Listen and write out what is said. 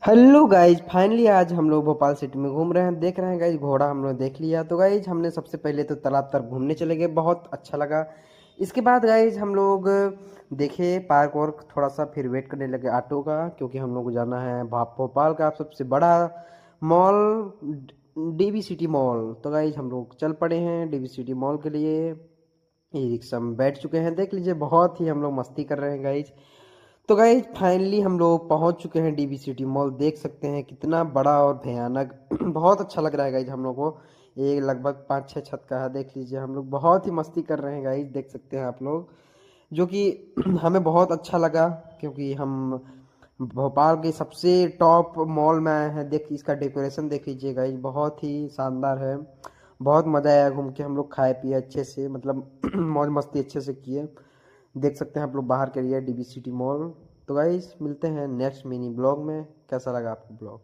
Hello guys, finally आज हम लोग भोपाल सिटी में घूम रहे हैं। देख रहे हैं गाइज, घोड़ा हम लोग देख लिया। तो गाइज हमने सबसे पहले तो तालाब तक घूमने चले गए, बहुत अच्छा लगा। इसके बाद गाइज हम लोग देखे पार्क और थोड़ा सा, फिर वेट करने लगे ऑटो का, क्योंकि हम लोग को जाना है भोपाल का सबसे बड़ा मॉल, डीवी सिटी मॉल। तो गाइज हम लोग चल पड़े हैं डीवी सिटी मॉल के लिए। ई रिक्शा में बैठ चुके हैं, देख लीजिए बहुत ही हम लोग मस्ती कर रहे हैं गाइज। तो गाइज फाइनली हम लोग पहुंच चुके हैं डीवी सिटी मॉल। देख सकते हैं कितना बड़ा और भयानक बहुत अच्छा लग रहा है गाइज हम लोग को। ये लगभग 5-6 छत का है, देख लीजिए। हम लोग बहुत ही मस्ती कर रहे हैं गाइज, देख सकते हैं आप लोग, जो कि हमें बहुत अच्छा लगा, क्योंकि हम भोपाल के सबसे टॉप मॉल में आए हैं। देख इसका डेकोरेशन देख लीजिए गाइज, बहुत ही शानदार है। बहुत मज़ा आया घूम के, हम लोग खाए पिए अच्छे से, मतलब मौज मस्ती अच्छे से किए। देख सकते हैं आप लोग बाहर के लिए डीबी सिटी मॉल। तो गाइस मिलते हैं नेक्स्ट मिनी ब्लॉग में। कैसा लगा आपको ब्लॉग?